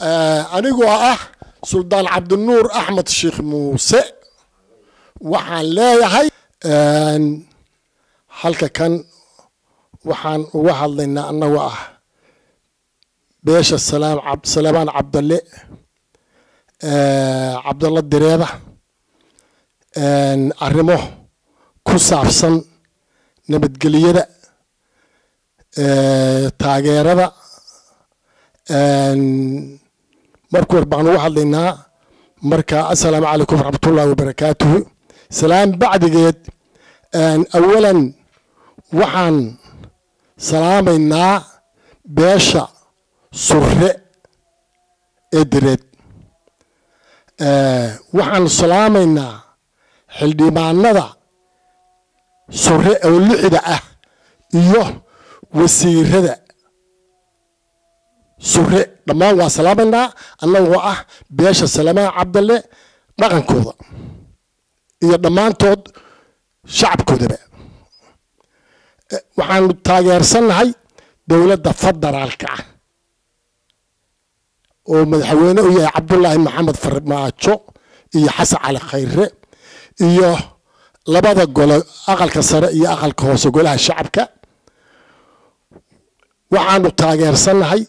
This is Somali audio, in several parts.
أنا سلطان عبد النور أحمد الشيخ موسى waxaan leeyahay halka kan waxaan uga hadlaynaa annagu beesha Salaamaan Cabdalle Cabdalla Direeda arrimo ku saabsan nabadgelyada taageerada markuu baan uga hadlaynaa marka assalaamu calaykum waraxmatullaahi wabarakaatuh سلام بعد جد أولاً وحن سلامنا باشا صرّ إدريت وحن سلامنا حلدي مع النضع صرّ أولئك إيوه وسير هذا صرّ لما هو سلامنا أنه هو باشا سلامة عبد الله ما كان كذا iyo dhamaantood shacabkooda waxaan taageersanahay dawladda federaalka oo madaxweyne u yahay Cabdullaahi Maxamed Farmaajo iyo Xasan Cali Khayre iyo labada gole aqalka sare iyo aqalka hoose golaha shacabka waxaan taageersanahay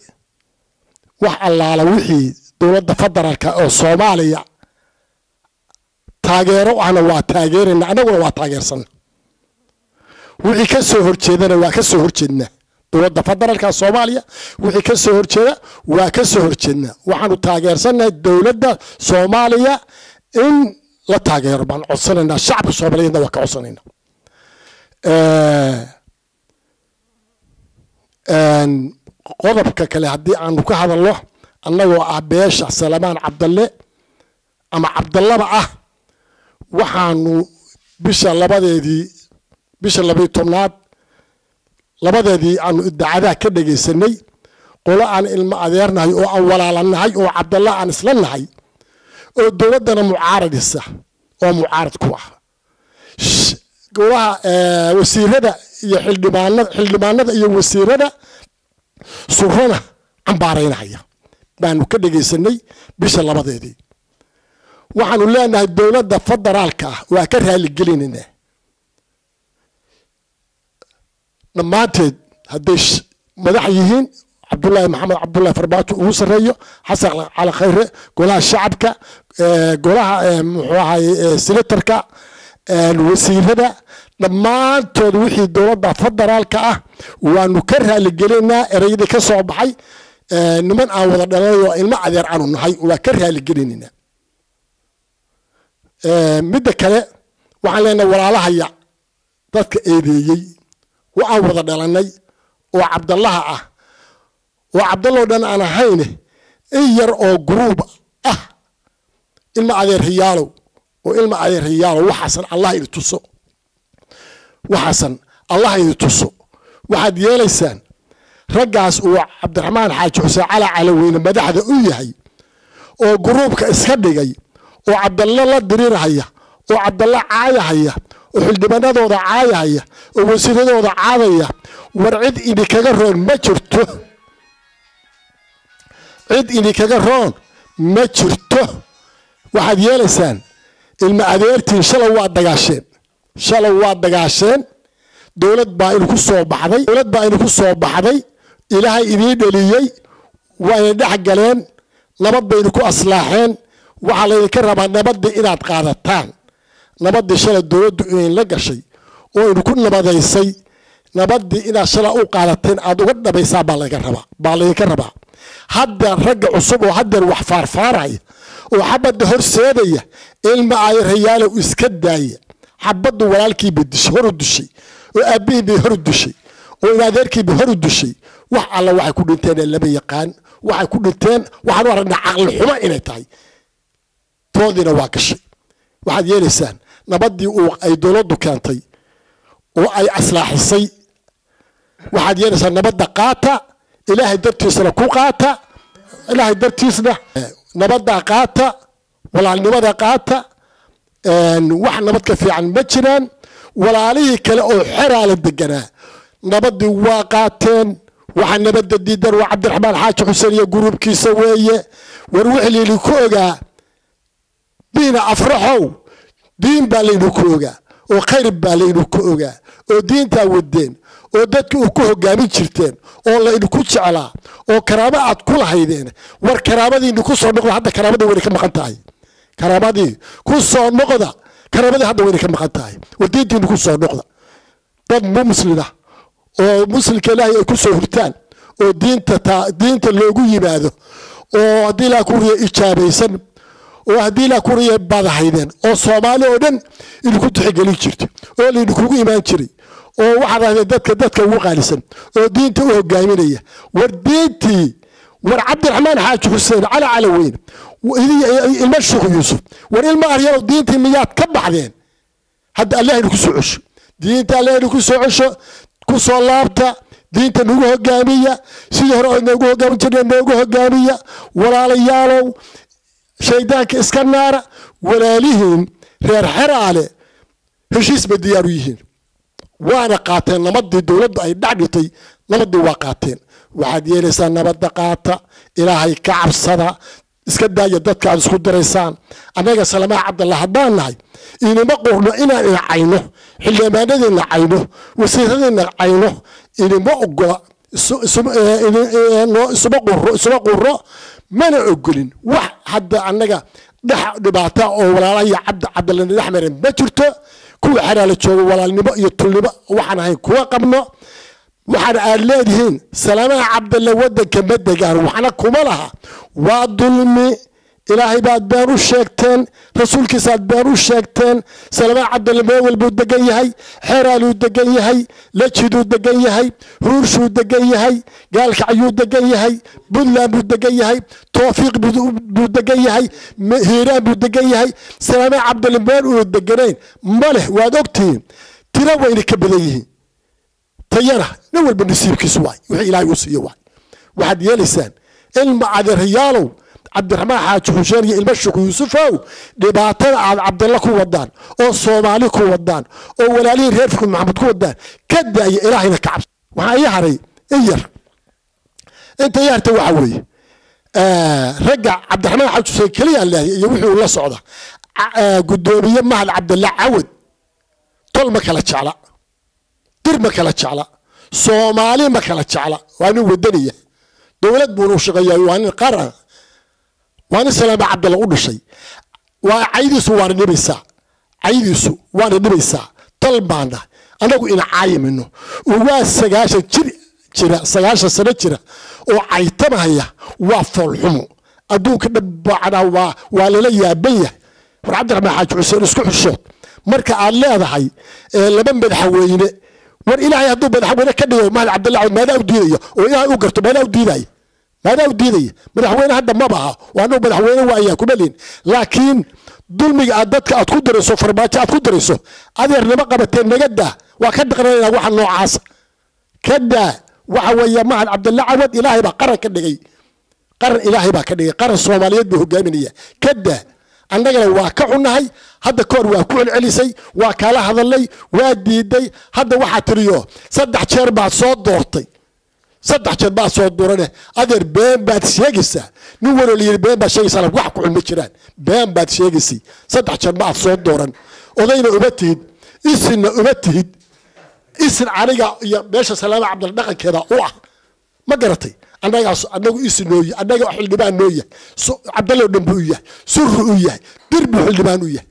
wax allaala wixii dawladda federaalka oo Soomaaliya taageero ana waa taageerina anaguna waa taageersan wixii ka soo horjeedana waa ka soo horjeedna dawladda federaalka Soomaaliya wixii ka soo horjeeda waa ka soo horjeedna waxaanu taageersanahay dawladda Soomaaliya in la taageero baan codsanayna shacabka Soomaaliyeed waa ka codsanayna qodobka kale hadii aanu ka hadalno annagoo beesha Salaamaan Cabdalle ama Cabdallaba waxaanu bisha labadeedii 12aad labadeedii aanu idaacadaha ka dhageysanay qolo aan ilmo adeernahay oo aan walaalanahay oo Cabdalla aan isla nahay oo dawladana mucaaradisa oo mucaarad ku golaha wasiirada iyo xildhibaanada iyo wasiirada surrana cambaaraynaya baanu ka dhageysanay bisha labadeedii waxaanu leenahay dawladda federaalka waa ka raali gelinayna dhamaanteed haday madax yihiin Cabdullaahi Maxamed Cabdullaahi Farmaajo ugu sareeyo Xasan Cali Khayre golaha shacabka golaha muxuu ahay senatorka wasiirada dhamaantood wixii dawladda federaalka waanu ka raali gelinaa erayada ka soo baxay niman aan wada dhalayo ilmo adeer aanu nahay waa ka raali gelinayna midda kale waxaan leenahay walaalahaya dadka eedeeyay waxaan wada dhalanay oo Cabdallaha oo Cabdallo dhan aan ahayn in yar oo group ilma adeer riyaalo oo ilma adeer riyaalo waxasan Allah ii tuso waxasan Allah ii tuso waxaad yeelaysaan ragaas oo Cabdiraxmaan Xaaji Xuseen Cali weyne madaxda u yahay oo groupka iska dhigay oo Cabdalla la diriiraya oo Cabdalla caayahaya oo xildhibaanadooda caayahaya oo wasiiradooda caadaya war cid idin kaga roon ma jirto cid idin kaga roon ma jirto waxaad yeelaysaan ilma adeertiin shalay waa dagaasheen dawlad baa inu ku soo baxday ilaahay idin dhaliyay waa dhex galeen nabad baynu ku aslaaxeen waxa la idinka rabaa nabadda inaad qaadataan nabadda shalay dawladdu inay la gashay oo inu ku nabadaysay nabadda inaad shalay u qaadateen aad uga dhabaysaa baa laydinka rabaa hadda ragga cusub oo haddeer wax faarfaaraya oo xabadda horseedaya ilma ay rayaalo iska daaya xabaddu walaalkii bedishay hor u dishay oo aabihii hor u dishay oo adeerkii hor u dishay wax alla waxay ku dhinteen laba yaqaan waxay ku dhinteen waxaan aragnaa aqal xumo inay tahay toodina waa gashay waxaad yeelaysaan nabadii ay dawladdu keentay oo ay aslaaxisay waxaad yeelaysaan nabadda qaata ilaahay dartiisana ku qaata ilaahay dartiisna nabadda qaata walaalnimada qaata wax nabad ka fiican ma jiraan walaalihii kale oo xeraala deganaa nabadii waa qaateen waxaa nabadda diidan waa cabdiraxmaan xaaji xuseen iyo gruubkiisa weeye war wixii laydinku ogaa diina afraxow diin baa laydinku ogaa oo khayr baa laydinku ogaa oo diintaa wadeen oo dadka ku hogaamin jirteen oo laydinku jeclaa oo karaamo aad ku lahaydeen war karaamadiinu ku soo noqda hadda karaamadii way ka maqan tahay karaamadii ku soo noqda karaamadii hadda way ka maqan tahay war diintiinu ku soo noqda dad muslima oo muslimka ilaahay ay ku soo hurtaan oo diinta loogu yimaado oo haddii la kuriyo ijaabaysan oo haddii la kuriyo badahaydeen oo Soomaali oo dhan idinku tixgelin jirtay oo idinku imaan jiray oo waxa raadeen dadka ugu qaalisan oo diinta u hogaaminaya war diintii war cabdiraxmaan xaaji xuseen cala weyn ilma sheekh yuusuf war ilma aryado diintii miyaad ka baxdeen hadda allah idinku soo cesho diinta allah idinku soo cesho ku soo laabta diinta nagu hogaamiya sidii hore nagu hogaamin jireen nagu hogaamiya walaalayaalow shaydaanka iska naara walaalihiin reer xeraale heshiis ba diyaar u yihiin waana qaateen nabadii dawladda ay dhacdhitay nabadii waa qaateen waxaad yeelaysaa nabadda qaata ilaahay ka cabsada iska daaya dadka aad isku diraysaan anaga salamaa cabdallah haddaan nahay inama qorno inaan cayno xildhibaanadeenna cayno wasiiradeenna cayno inama ogola isuma qurro mana ogolin wax hadda anaga dhibaato oo walaalaya cabdallah axmed ma jirto kuwa xaraala jooga walaalnimo iyo tulnimo waxaan ahayn kuwa qabno waxaan aad leedihiin salaamaha cabdallah wadanka ma degaan waxna kuma laha waa dulmi ilaahay baad baan u sheegteen rasuulkiisaad baan u sheegteen salaamaha cabdallah meel walbuu degan yahay xeraaluu degan yahay lajiduu degan yahay huurshuu degan yahay gaalkacyuu degan yahay buntland buu degan yahay toofiiq buu degan yahay hiiraan buu degan yahay salaamaha cabdallah meel uu deganayn ma leh waad ogtihiin tiro wayna ka badan yihiin tayana nin walba nasiibkiisu waay wixii ilaahay u siiyo waay waxaad yeelaysaan ilma adeeryaalow cabdiraxmaan xaaji xuseen iyo ilma sheekh yuusufow dhibaatada aad cabdalla ku wadaan oo Soomaali ku wadaan oo walaalihiin reer fikir maxamed ku wadaan ka daaya ilaahayna ka cabs waxaa ii haray iyar inta yarta waxa weeye ragga cabdiraxmaan xaaji xuseen kaliya ilaahay iyo wixii la socda gudoomiye mahad cabdalla cawad tol ma kala jecla dir ma kala jecla Soomaali ma kala jecla waa nin wadaniya dawlad buu shaqeeyay waa nin qaran وانا سلام عبد الله ودشي وعيديسو وانا نبيسا عيديسو وانا نبيسا طلبانا انا اقول انا عايم منه ووا سغاشا جرا سغاشا سنه جرا او عيتمهيا وافول حمو ادوك دبعنا waa la yaabaya war cabdiraxmaan xaaji xuseen isku xushood marka aad leedahay laba madaxweyne war ilaahay haduu madaxweyne ka dhigo mahad cabdillah maada u diidayo oo ilaahay u garto maada u diidayo ماذا وديدي مدحوينه هذا ما بها وانه مدحوينه وايا كبلين لكن ظلمي عددك اتكدرسو فرماجه اتكدرسو ادير نما قبتين نغدا وكدقرينا waxa noocaas kada waxa weeye mahad cabdillah cawad ilaahay ba qaran ka dhigay qaran ilaahay ba ka dhigay qaran Soomaaliyeed buu hogaaminaya kada annagana waa ka xunahay hadda koor waa ku celcelisay waa kala hadalay waa diiday hadda waxa tiriyo 3 jeer baad soo doortay saddex jeer baa soo doorane adeer been baad sheegaysaa nin waro leeyahay been baad sheegaysaa wax ku xun ma jiraan been baad sheegaysay saddex jeer baad soo dooran odayna uma tihid isna uma tihid isna aniga iyo meesha salaama cabdal dhaqankeeda u ah ma garatay anagu isnooyi anaga xildhibaan nooya cabdallo dhanbu yahay surru u yahay dirbu xildhibaan u yahay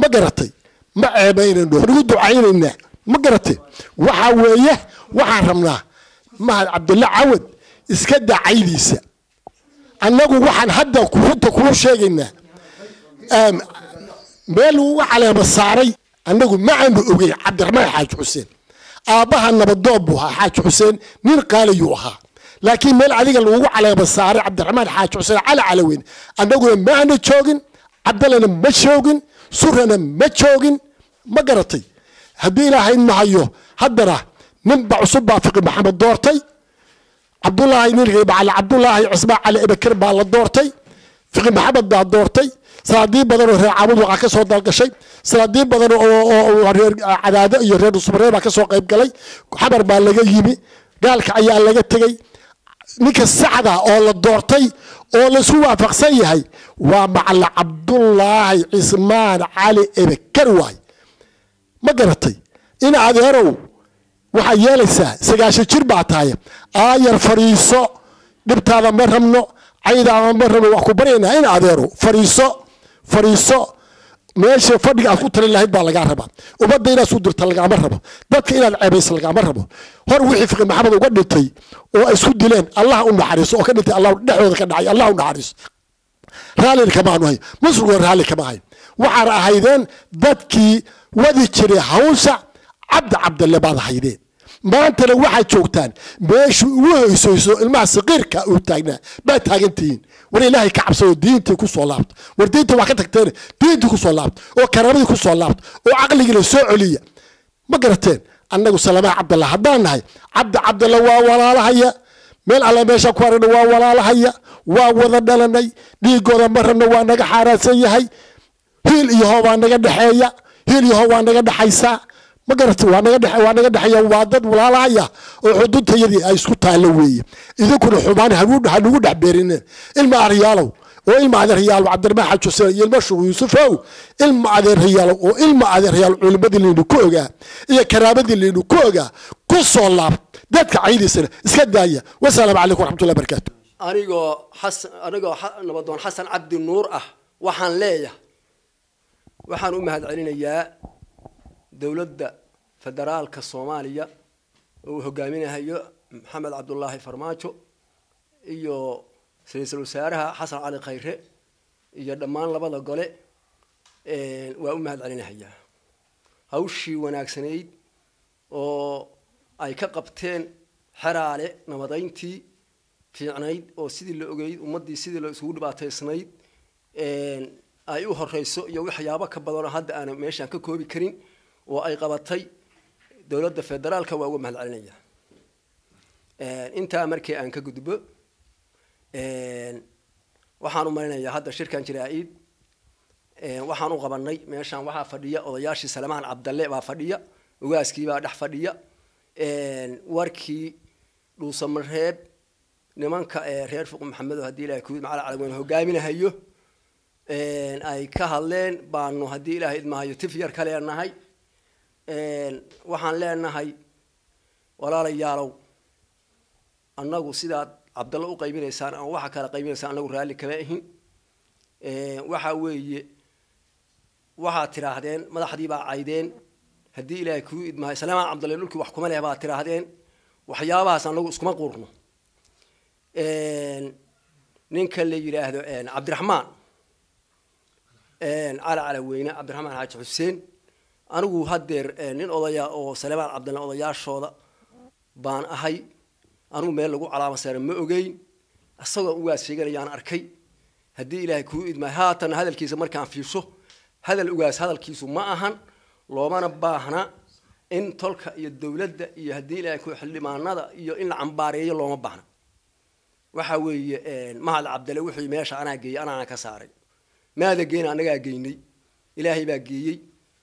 ma garatay ma ceebaynayno ugu ducaynayna ma garatay waxa weeye waxaan rabnaa mahad cabdillah cawad iska dacaydiisa annagu waxaan hadda runta kuu sheegaynaa meel uu caleema saaray annagu ma aanu ogey cabdiraxmaan xaaji xuseen aabaha nabadoob buu ahaa xaaji xuseen nin qaaliyuu ahaa laakiin meel adiga lagu caleema saaray cabdiraxmaan xaaji xuseen cala weyn annaguna ma aanu joogin cabdallana ma joogin surrana ma joogin ma garatay haddii ilaahay nahayo haddana نبع صبا فقي محمد دورتي عبد الله نلقي على عبد الله عصبة على بكر بالله دورتي فقي محمد دا دورتي سلادين بدنو عبود وقع كسو دالك شيء سلادين بدنو عدادة يريد الصبرية وقع كسو قيب قلي حبر بالله يمي قال كعيا لقى تجي نك السعدة أو الدورتي أو لسوا فقسيه ومع عبد الله عثمان علي إبكرواي ما قرطي إن عذروا وحيالسا سجاش شربعتايا آير فريسو دبت هذا مرهمنو عيد هذا مرهمنو وكبرينا إن عذروا فريسو ماشي فدق أسود ترى الله يبغى لقى ربا وبدأ إلى سود ترى لقى مرهبا ذاك إلى العبيس لقى مرهبا هو وحي في محمد وقدتي وأسود لين الله أم حارس وكدتي الله نحو ذاك الدعي الله أم حارس رالي كمان وهي مصر رالي كمان وحرا هيدين ذاك وذي تري هوسع عبد الله بعض هيدين ما أنت لو واحد شوكتان باش ويسويسو المع صغير كأوتاجنا بتاجنتين ولله كعبسو دينتي كوسولابت وردينتي وقتك تاني دينتي كوسولابت وكرامتي كوسولابت وعقلي جلسوا عليا ما قرتين أنك سلام عبد الله هدان هاي عبد الله ولا هيا مال على ماشى كوارن ولا هيا ووضد لنا دي جود مرنا وانا حارسي هاي هيل يهوى أنا قد حيا هيل يهوى أنا قد حيسا ما قرأت وانا قد حيا وادد ولا هيا وحدود تيدي أي سكوت علوية إذا كنا حمان هنود عبيرين المع ريالو وإلما هذا ريال وعبد الرحمن حج حسين يلمشوا يوسفوا إلما هذا ريال وإلما هذا ريال علماء اللي نكوجا إيه كرامة اللي نكوجا قصة الله ذاتك عيد السنة اسكت والسلام عليكم ورحمة الله وبركاته. أنا نبضون حسن عبد النور وحن ليه وحن هذا علينا يا دولة فدرال كالصومالية وهجامينها هي محمد عبد الله فرماجو إيو سلسلة سعرها حصل على خيره يدمان لبض قلة وأمهد علينا هي هوشي وناك سنيد أو أي كقبتين حرالة نمضينتي في عنيد أو سيد اللي أجيد ومدي سيد اللي سود بعته سنيد أيوه الرئيس يوي حيابا كبدنا هذا أنا ماشي أنك كوبي كريم وأي قبضتي دولة فدرال كوأمهد علينا أنت أمريكي أنك جدبه waxaan u marinayaa hadda shirkan jiraa'id waxaan u qabanay meeshan waxa fadhiya odayaashii Salmaan Cabdalle baa fadhiya ugaaskii baa dhex fadhiya warkii dhuusamareeb nimanka reer fuq maxamed hadii ilaahay ku macala calaamada hogaaminahayo ay ka hadleen baanu hadii ilaahay idmaayo tifyar kale nahay waxaan leenahay walaalayaalow annagu sidaa عبد الله قيبين إنسان أو واحد كلا قيبين إنسان أنا ورالي كماهين وحوي واحد تراهدين ما حد يبع عيدين هدي إلى كويد ما سلام عبد الله لك وحكم عليه بعد تراهدين وحيابها سان لو اسكما قرنا ننكل اللي يراهد عبد الرحمن على وينا عبد الرحمن حاج حسين أنا وهدر نين أضياء أو سلام عبد الله أضياء الشهداء بان أهي أنا مال لقوا على مسار ما أجين الصغر أواس في جريان أركي هدي إلى كويد ما هاتن هذا الكيس مر كان فيه شو هذا الأواس هذا الكيس ما أهن لو ما نباهنا إن تلك الدولة يهدي إلى كوي حل ما نضا إن عنبارية لو ما بحنا وحوي مع العبد الله وحي ماشى أنا كساري ماذا جينا أنا جيني إلهي باجي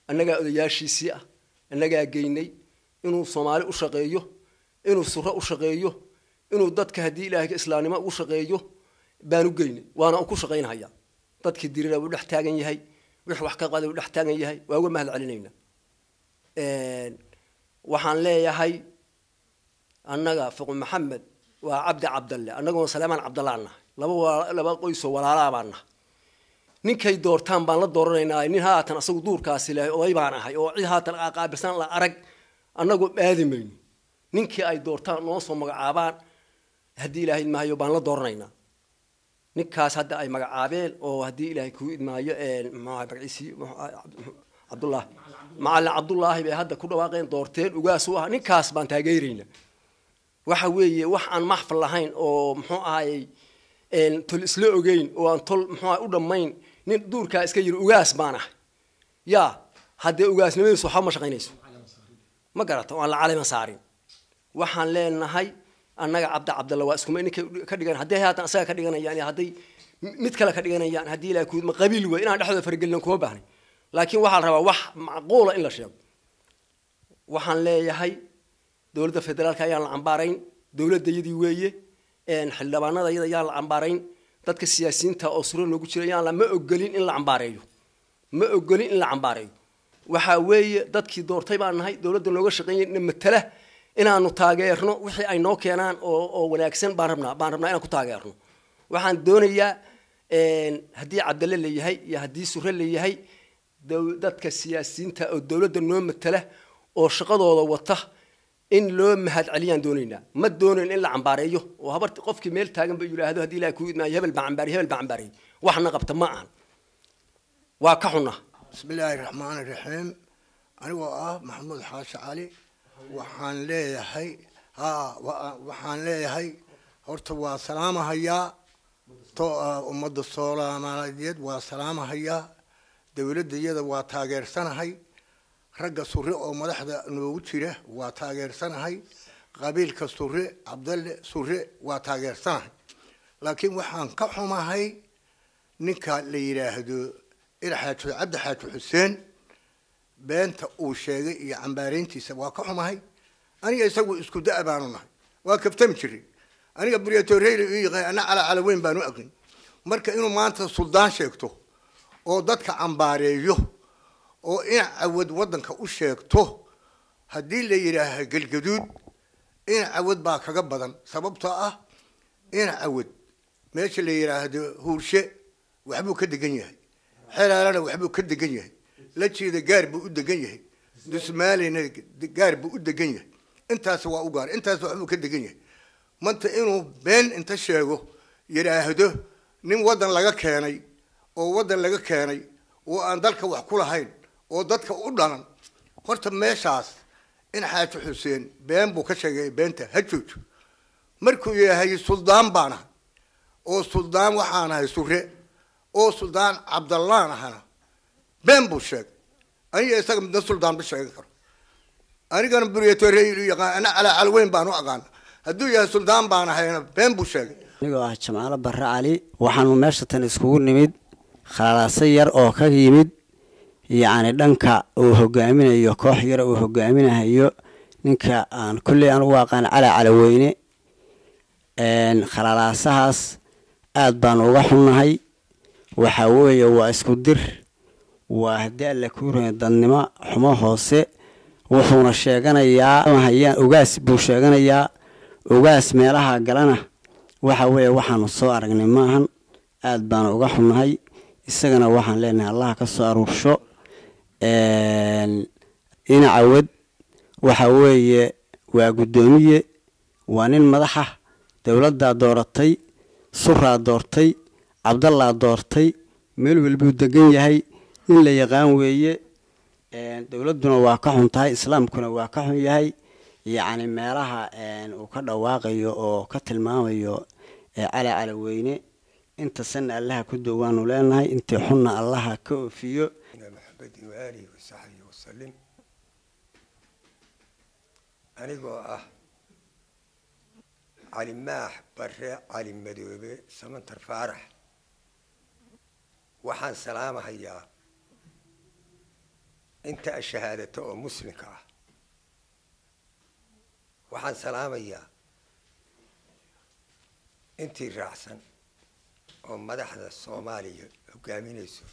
أنا جا ياشي سيا أنا جيني إنه صومالي وشقيه إنه السراء وشقيه إنه ضدك هدي إلهي إسلامي ما وشقيه بانو جيني وأنا أكو شقين هيا ضدك الديرة ونحتاجين يهي وح قاعد ونحتاجين يهي وأول ما هل علينا وحن لا يهي أنا فوق محمد وعبد الله أنا قلنا سلامان عبد الله عنه لبا قيس ولا لا عنه ninkay doortaan baan la dooranayna nin haatan asagu duurkaasi leh oo ay baan ahay oo cid haatan aqaabilsan la arag anagu aadimayno ninkii ay doortaan noo soo magacaabaan hadii ilaahay maayo baan la dooranayna ninkaas hadda ay magacaabeen oo hadii ilaahay ku idmaayo magaciisi Abdullah macallin Abdullah bay hadda ku dhawaaqeen doorteen ugaas u ah ninkaas baan taageerayna waxa weeye wax aan maxfal lahayn oo muxuu ahaayay tol isla ogeyn oo aan tol muxuu u dhamayn nin duurka iska yiri ugaas baana ya hadii ugaasnimadiisu waxa ma shaqeynayso ma garato aan la calaamad saarin waxaan leenahay annaga Cabdalla waa isku meenka ka dhigan hadii haatan asaga ka dhiganayaan hadii mid kale ka dhiganayaan hadii ilaa kuud ma qabiil way inaan dhaxdooda fargelin kuma baahnay laakiin waxa la rabaa wax macquul in la sheego waxaan leeyahay dowladda federaalka ayaan la cambaarayn dowladayadii weeye xildhibaanada iyada ayaan la cambaarayn dadka siyaasiyiinta oo suro loogu jira ayaan la ma ogolin in la cambaareeyo ma ogolin in la cambaareeyo waxa weeye dadkii doortay baan nahay dowladda nooga shaqeeyay in matala inaanu taageerno wixii ay noo keenaan oo wanaagsan baan rabnaa inaan ku taageerno waxaan doonayaa haddii Cabdalle leeyahay iyo haddii Sure leeyahay dadka siyaasiyiinta oo dowladda noo matala oo shaqadooda wata in loo mahad celiyaan doonaynaa ma doonayn in la cambaareeyo oo habartii qofkii meel taagan ba yiraahdo haddii Ilaahay ku idmaayo hebel baan cambaarey waxna qabta ma aan waa ka xunna bismillaahi raxmaani raxiim anigoo ah maxamuud xaashi cali waxaan leeyahay horta waa salaamahayaa ummadda Soomaaliyeed waa salaamahayaa dowladayada waa taageersanahay ragga Sure oo madaxda noogu jira waa taageersanahay qabiilka Sure Cabdalle Sure waa taageersanahay laakiin waxaan ka xumahay ninka la yiraahdo Cabdi Xaaji Xuseen beenta uu sheegay iyo cambaareyntiisa waa ka xumahay aniga isagu isku da'baanu nahay waa kaftami jiray aniga buriyatooreyl iyo ana cala weyn baanu aqin marka inuu maanta suldaan sheegto oo dadka cambaareeyo oo in cawad wadanka u sheegto haddii la yiraahdo galgaduud in cawad baa kaga badan sababtoo ah in cawad meesha la yiraahdo huurshe waxbuu ka degan yahay xeelaalana waxbuu ka degan yahay la jeeda gaar buu u degan yahay dusmaalina gaar buu u degan yahay intaas waa u gaar intaas waxbuu ka degan yahay manta inuu been inta sheego yiraahdo nin wadan laga keenay oo aan dalka wax ku lahayn oo dadka u dhalan horta meeshaas in Xaaji Xuseen been buu ka sheegay beenta hajuuj markuu yahay suldaan baana oo suldaan waxaan ahay Sure oo suldaan Cabdallah ahana been buu sheegay aniga isaga mid suldaan ba sheegan karo anigana buriyatooreyl iyo ana cala weyn baanu aqaan hadduu yahay suldaan baan ahayna been buu sheegay anigoo ah Jamaal Barre Cali waxaanu meesha tan iskugu nimid khalaasa yar oo ka yimid يعني دنكا وهجامين كوح يرى وهجامين هيو نكا عن كل أن واقع على وينه إن خلال سهاس أدبان وجحنا هاي وحوي واسكدر وهدي لكورة الدنما حما حاسة وحنا الشجعنا يا ما هي وجاس بوشجعنا يا وجاس مالها جلنا وحوي وحنا الصور جنماهن أدبان وجحنا هاي السجن وحنا لنا الله كسر وشو إن عود وحوي وقدومية وانين مدحة دولة دورتي سرة دورتي عبد الله دورتي ملو البودجين يهي إلا يقان ويا دولتنا واقعهم تاي إسلام كنا واقعهم يهي يعني مالها وكذا واقعي أو كتل ماوي على وينه أنت سنة الله كدوان ولنا أنت حنا الله كوفيو محمد وآله وصحبه وسلم أنا علي ماح برا علي مدوبة سمنتر فارح وحان سلامة هيا انت الشهادة مسلمك وحان سلامة هيا انت الرأسن ومدحنا الصومالية وقامينيسو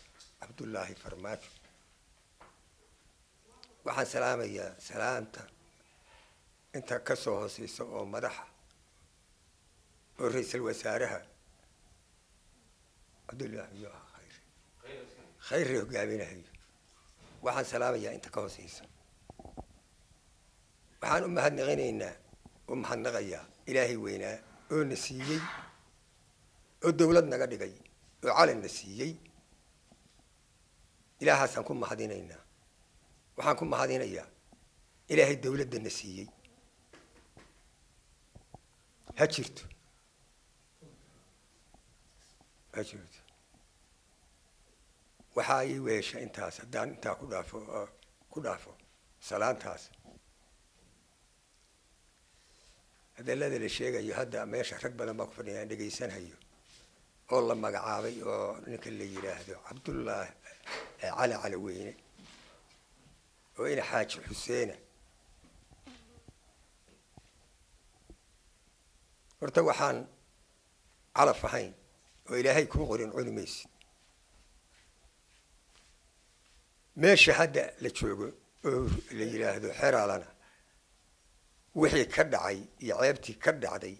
عبد الله فرماج وحان سلامة هيا سلامتا انت كسوه سيسو ومدحها ورئيس الوزراء عبد الله خير قابلنا هي وحن سلامة يا أنت كوسيس وحن أمها نغنينا أمها نغيا إلهي وينا ونسيي والدولة نقدقي وعلى النسيي إله حسن كم محدينينا وحن كم محدينيا إلهي الدولة النسيي هجرت أجرت وحاي ويش أنت سدان أنت كدافو سلام تاس هذا الذي الشيء يهدأ ما يشرك بلا مقفل يعني جيسان هيو والله ما قعابي ونك اللي يراهدو عبد الله على وينه وين حاج حسين horta waxaan calaf ahayn oo ilaahay kuu qorin cuni maysid meesha hadda la joogo oo la yidhaahdo xeraalana wixii ka dhacay iyo ceebtii ka dhacday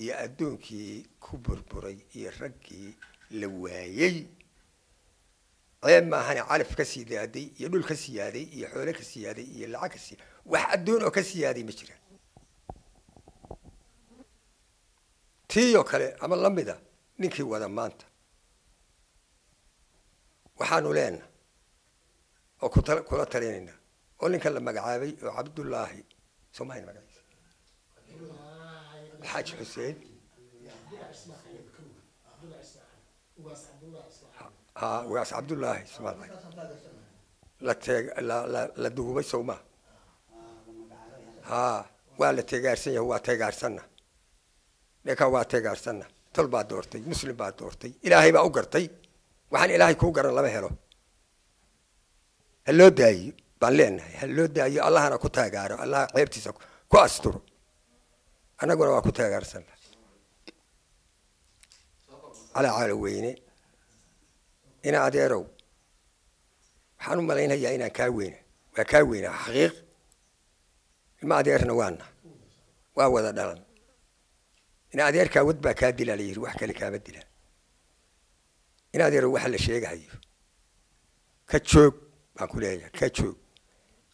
iyo adduunkii ku burburay iyo raggii la waayey ceeb maahane calaf ka sii daaday iyo dhul ka siyaaday iyo xoole ka siyaaday iyo lacag ka sii wax adduun oo ka siyaaday ma jiraan tii oo kale ama lamida ninkii wada maanta waxaanu leenahay oo kula talinaynaa oo ninka la magacaabay oo cabdullaahi soomaaliya magaciisa xaaji xuseen waas cabdullaahi soomaaliya la duubay sowmaa waa la teegaarsan yahay waa teegaarsanna ninka waa teegaarsanna tol baa doortay muslim baa doortay ilaahay baa u gartay waxaan ilaahay kuu garan lama helo ha loo daayo baan leenahay ha loo daayo allahana ku taageero allaha ceebtiisa ku asturo annaguna waa ku taageersanna calaa caalo weyne ina adeerow waxaan u malaynayaa inaan kaa weyna waa kaa weynaa xaqiiq ilma adeerna waana waa wada dhalan ina adeerkaa wad baa kaa dilaa la yidhi wax kale kaama dilaan ina adeerow waxa la sheegahayo ka joog baan ku leeyahay ka joog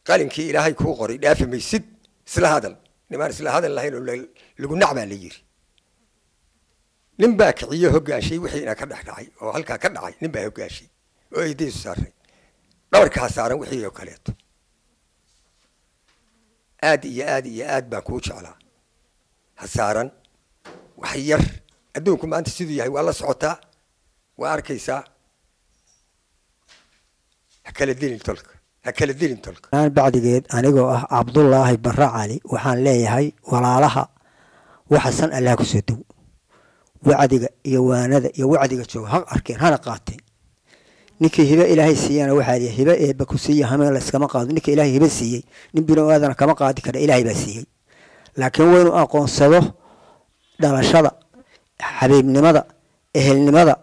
qalinkii ilaahay kuu qoray dhaafi maysid isla hadal nimaan isla hadal lahayn oo lagu nacbaa la yidhi nin baa kiciyo hoggaanshay wixii ina ka dhex dhacay oo halkaa ka dhacay nin baa hoggaanshay oo eedaysu saaray dhabarkaa saaran wixii oo kaleeto aad iyo aad iyo aad baan kuu jeclaa ha saaran wax yar adduunku maanta siduu yahay waa la socotaa waa arkaysaa ha kala dilin tolka bacdigeed anigoo ah cabdullaahi barre cali waxaan leeyahay walaalaha waxasan allah ku soo dow wacdiga iyo waanada iyo wacdiga jooga ha arkeen hana qaateen ninkii hibe ilaahay siiyana waxaa lihi hibe eebba ku siiya hameen layskama qaado ninka ilaahay hibe siiyey nin bini aadana kama qaadi kara ilaahay baa siiyey laakiin waynu aqoonsado dhalashada xabiibnimada ehelnimada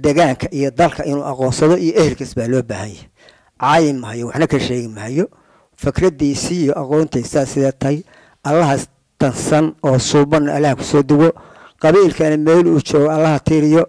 degaanka iyo dalka inuu aqoonsado iyo ehelkiis baa loo baahan yahay caayin mahayo waxna ka sheegi mahayo fikradiisii iyo aqoontaysaa sidee tahay allahaas tansan oo suubanna allaha kusoo dugo qabiilkana meel uu joogo allaha tiiriyo